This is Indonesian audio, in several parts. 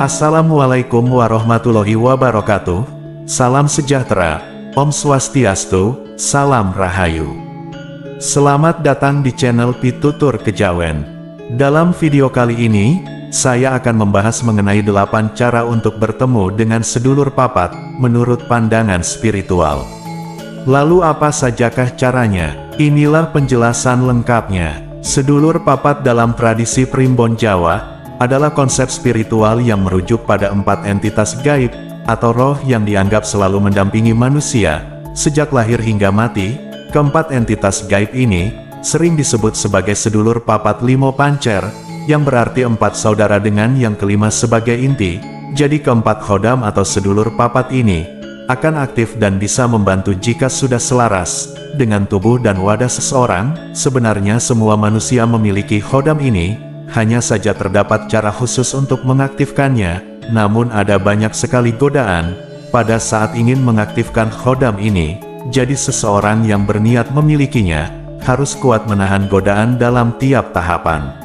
Assalamualaikum warahmatullahi wabarakatuh. Salam sejahtera, Om Swastiastu, Salam Rahayu. Selamat datang di channel Pitutur Kejawen. Dalam video kali ini, saya akan membahas mengenai 8 cara untuk bertemu dengan sedulur papat, menurut pandangan spiritual. Lalu apa sajakah caranya? Inilah penjelasan lengkapnya. Sedulur papat dalam tradisi Primbon Jawa adalah konsep spiritual yang merujuk pada 4 entitas gaib, atau roh yang dianggap selalu mendampingi manusia, sejak lahir hingga mati. Keempat entitas gaib ini, sering disebut sebagai sedulur papat limo pancer, yang berarti 4 saudara dengan yang kelima sebagai inti. Jadi keempat khodam atau sedulur papat ini, akan aktif dan bisa membantu jika sudah selaras dengan tubuh dan wadah seseorang. Sebenarnya semua manusia memiliki khodam ini, hanya saja terdapat cara khusus untuk mengaktifkannya, namun ada banyak sekali godaan pada saat ingin mengaktifkan khodam ini. Jadi seseorang yang berniat memilikinya, harus kuat menahan godaan dalam tiap tahapan.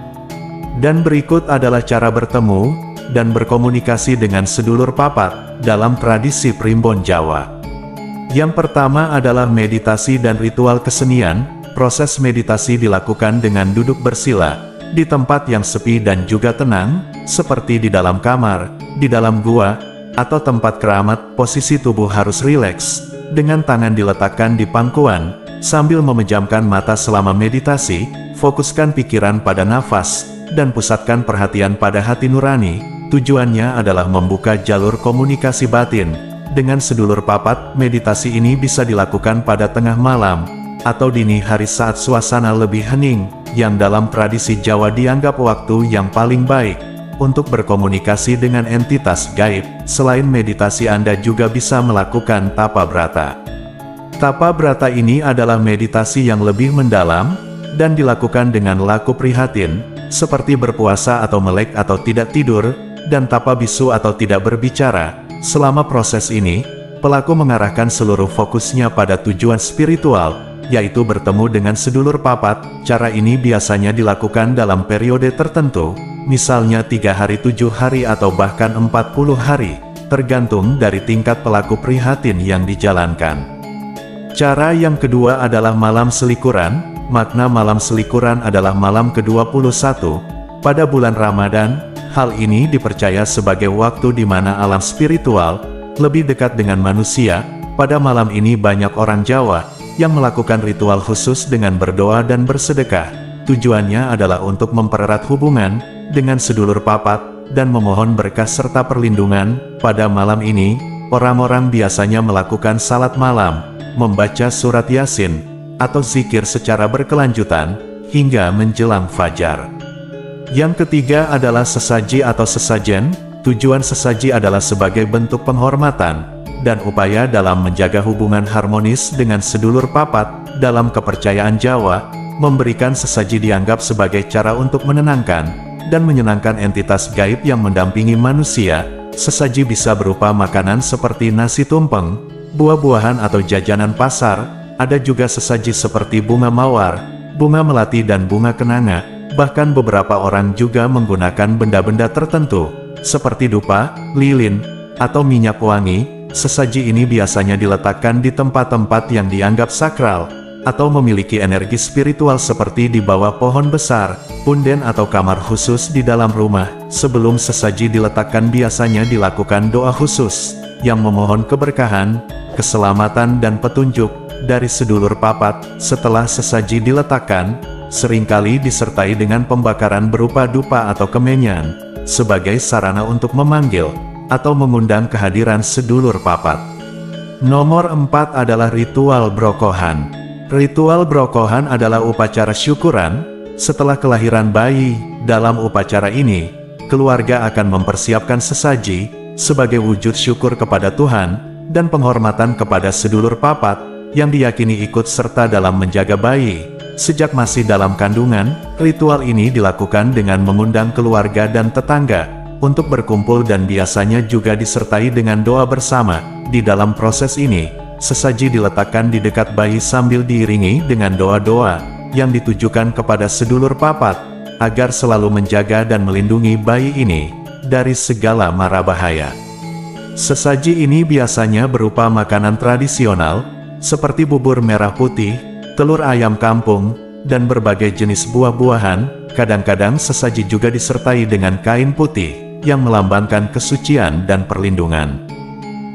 Dan berikut adalah cara bertemu dan berkomunikasi dengan sedulur papat dalam tradisi Primbon Jawa. Yang pertama adalah meditasi dan ritual kesenian. Proses meditasi dilakukan dengan duduk bersila di tempat yang sepi dan juga tenang, seperti di dalam kamar, di dalam gua, atau tempat keramat. Posisi tubuh harus rileks, dengan tangan diletakkan di pangkuan, sambil memejamkan mata selama meditasi. Fokuskan pikiran pada nafas, dan pusatkan perhatian pada hati nurani. Tujuannya adalah membuka jalur komunikasi batin dengan sedulur papat. Meditasi ini bisa dilakukan pada tengah malam, atau dini hari saat suasana lebih hening, yang dalam tradisi Jawa dianggap waktu yang paling baik untuk berkomunikasi dengan entitas gaib. Selain meditasi, Anda juga bisa melakukan tapa brata. Tapa brata ini adalah meditasi yang lebih mendalam, dan dilakukan dengan laku prihatin, seperti berpuasa atau melek atau tidak tidur, dan tapa bisu atau tidak berbicara. Selama proses ini, pelaku mengarahkan seluruh fokusnya pada tujuan spiritual, yaitu bertemu dengan sedulur papat. Cara ini biasanya dilakukan dalam periode tertentu, misalnya 3 hari, 7 hari, atau bahkan 40 hari, tergantung dari tingkat pelaku prihatin yang dijalankan. Cara yang kedua adalah malam selikuran. Makna malam selikuran adalah malam ke-21 pada bulan Ramadan. Hal ini dipercaya sebagai waktu di mana alam spiritual lebih dekat dengan manusia. Pada malam ini banyak orang Jawa yang melakukan ritual khusus dengan berdoa dan bersedekah. Tujuannya adalah untuk mempererat hubungan dengan sedulur papat dan memohon berkah serta perlindungan. Pada malam ini, orang-orang biasanya melakukan salat malam, membaca surat Yasin, atau zikir secara berkelanjutan, hingga menjelang fajar. Yang ketiga adalah sesaji atau sesajen. Tujuan sesaji adalah sebagai bentuk penghormatan dan upaya dalam menjaga hubungan harmonis dengan sedulur papat. Dalam kepercayaan Jawa, memberikan sesaji dianggap sebagai cara untuk menenangkan dan menyenangkan entitas gaib yang mendampingi manusia. Sesaji bisa berupa makanan seperti nasi tumpeng, buah-buahan, atau jajanan pasar. Ada juga sesaji seperti bunga mawar, bunga melati, dan bunga kenanga. Bahkan beberapa orang juga menggunakan benda-benda tertentu, seperti dupa, lilin, atau minyak wangi. Sesaji ini biasanya diletakkan di tempat-tempat yang dianggap sakral, atau memiliki energi spiritual, seperti di bawah pohon besar, punden, atau kamar khusus di dalam rumah. Sebelum sesaji diletakkan biasanya dilakukan doa khusus, yang memohon keberkahan, keselamatan, dan petunjuk dari sedulur papat. Setelah sesaji diletakkan, seringkali disertai dengan pembakaran berupa dupa atau kemenyan, sebagai sarana untuk memanggil atau mengundang kehadiran sedulur papat. Nomor 4 adalah ritual brokohan. Ritual brokohan adalah upacara syukuran setelah kelahiran bayi. Dalam upacara ini, keluarga akan mempersiapkan sesaji sebagai wujud syukur kepada Tuhan dan penghormatan kepada sedulur papat yang diyakini ikut serta dalam menjaga bayi sejak masih dalam kandungan. Ritual ini dilakukan dengan mengundang keluarga dan tetangga untuk berkumpul dan biasanya juga disertai dengan doa bersama. Di dalam proses ini, sesaji diletakkan di dekat bayi sambil diiringi dengan doa-doa yang ditujukan kepada sedulur papat, agar selalu menjaga dan melindungi bayi ini dari segala mara bahaya. Sesaji ini biasanya berupa makanan tradisional, seperti bubur merah putih, telur ayam kampung, dan berbagai jenis buah-buahan. Kadang-kadang sesaji juga disertai dengan kain putih, yang melambangkan kesucian dan perlindungan.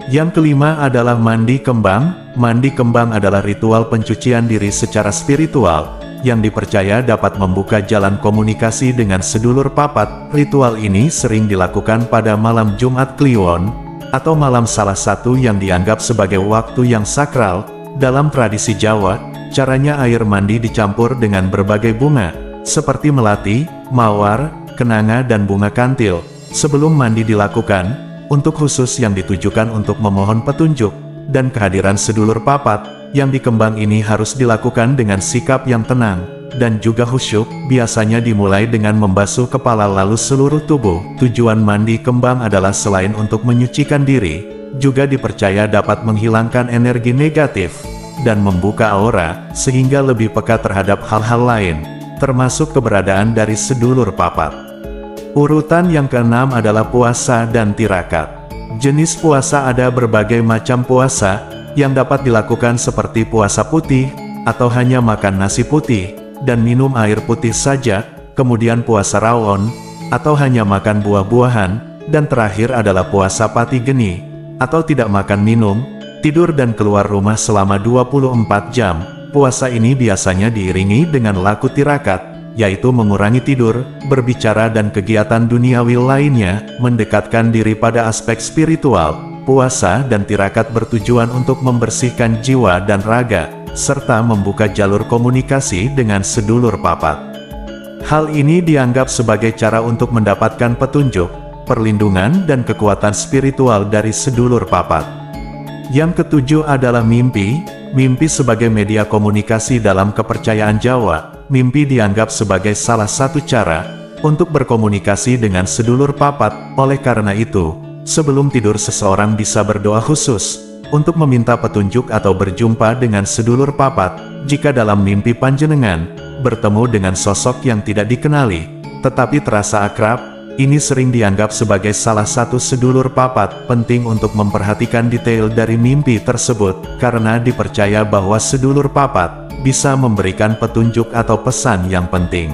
Yang kelima adalah mandi kembang. Mandi kembang adalah ritual pencucian diri secara spiritual, yang dipercaya dapat membuka jalan komunikasi dengan sedulur papat. Ritual ini sering dilakukan pada malam Jumat Kliwon, atau malam salah satu yang dianggap sebagai waktu yang sakral. Dalam tradisi Jawa, caranya air mandi dicampur dengan berbagai bunga, seperti melati, mawar, kenanga dan bunga kantil. Sebelum mandi dilakukan, untuk khusus yang ditujukan untuk memohon petunjuk, dan kehadiran sedulur papat, yang dikembang ini harus dilakukan dengan sikap yang tenang, dan juga khusyuk. Biasanya dimulai dengan membasuh kepala lalu seluruh tubuh. Tujuan mandi kembang adalah selain untuk menyucikan diri, juga dipercaya dapat menghilangkan energi negatif, dan membuka aura, sehingga lebih peka terhadap hal-hal lain, termasuk keberadaan dari sedulur papat. Urutan yang keenam adalah puasa dan tirakat. Jenis puasa ada berbagai macam puasa, yang dapat dilakukan seperti puasa putih, atau hanya makan nasi putih, dan minum air putih saja, kemudian puasa rawon, atau hanya makan buah-buahan, dan terakhir adalah puasa pati geni, atau tidak makan minum, tidur dan keluar rumah selama 24 jam. Puasa ini biasanya diiringi dengan laku tirakat, yaitu mengurangi tidur, berbicara dan kegiatan duniawi lainnya, mendekatkan diri pada aspek spiritual. Puasa dan tirakat bertujuan untuk membersihkan jiwa dan raga, serta membuka jalur komunikasi dengan sedulur papat. Hal ini dianggap sebagai cara untuk mendapatkan petunjuk, perlindungan dan kekuatan spiritual dari sedulur papat. Yang ketujuh adalah mimpi. Mimpi sebagai media komunikasi dalam kepercayaan Jawa. Mimpi dianggap sebagai salah satu cara untuk berkomunikasi dengan sedulur papat. Oleh karena itu, sebelum tidur seseorang bisa berdoa khusus untuk meminta petunjuk atau berjumpa dengan sedulur papat. Jika dalam mimpi panjenengan bertemu dengan sosok yang tidak dikenali, tetapi terasa akrab, ini sering dianggap sebagai salah satu sedulur papat. Penting untuk memperhatikan detail dari mimpi tersebut, karena dipercaya bahwa sedulur papat bisa memberikan petunjuk atau pesan yang penting.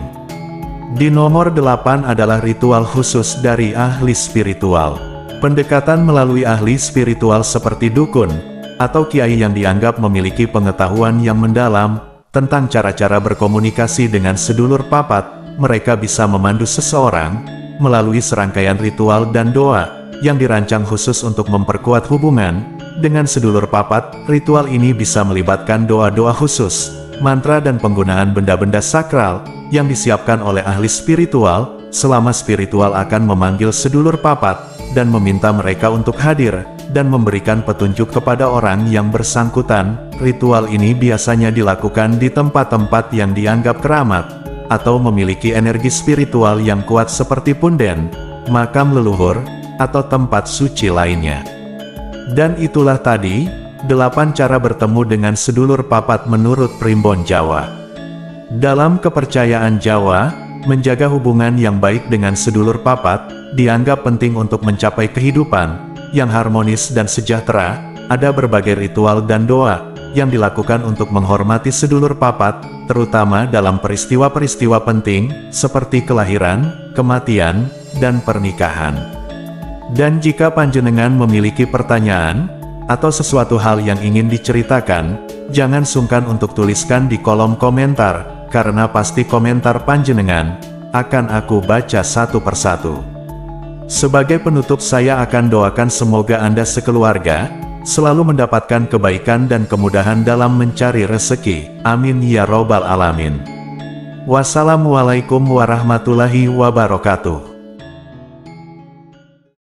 Di nomor 8 adalah ritual khusus dari ahli spiritual. Pendekatan melalui ahli spiritual seperti dukun, atau kiai yang dianggap memiliki pengetahuan yang mendalam tentang cara-cara berkomunikasi dengan sedulur papat. Mereka bisa memandu seseorang melalui serangkaian ritual dan doa yang dirancang khusus untuk memperkuat hubungan dengan sedulur papat. Ritual ini bisa melibatkan doa-doa khusus, mantra dan penggunaan benda-benda sakral yang disiapkan oleh ahli spiritual. Selama spiritual akan memanggil sedulur papat dan meminta mereka untuk hadir dan memberikan petunjuk kepada orang yang bersangkutan. Ritual ini biasanya dilakukan di tempat-tempat yang dianggap keramat atau memiliki energi spiritual yang kuat seperti punden, makam leluhur, atau tempat suci lainnya. Dan itulah tadi 8 cara bertemu dengan sedulur papat menurut Primbon Jawa. Dalam kepercayaan Jawa, menjaga hubungan yang baik dengan sedulur papat dianggap penting untuk mencapai kehidupan yang harmonis dan sejahtera. Ada berbagai ritual dan doa yang dilakukan untuk menghormati sedulur papat, terutama dalam peristiwa-peristiwa penting seperti kelahiran, kematian, dan pernikahan. Dan jika panjenengan memiliki pertanyaan atau sesuatu hal yang ingin diceritakan, jangan sungkan untuk tuliskan di kolom komentar, karena pasti komentar panjenengan akan aku baca satu persatu. Sebagai penutup, saya akan doakan semoga Anda sekeluarga selalu mendapatkan kebaikan dan kemudahan dalam mencari rezeki. Amin ya robbal alamin. Wassalamualaikum warahmatullahi wabarakatuh.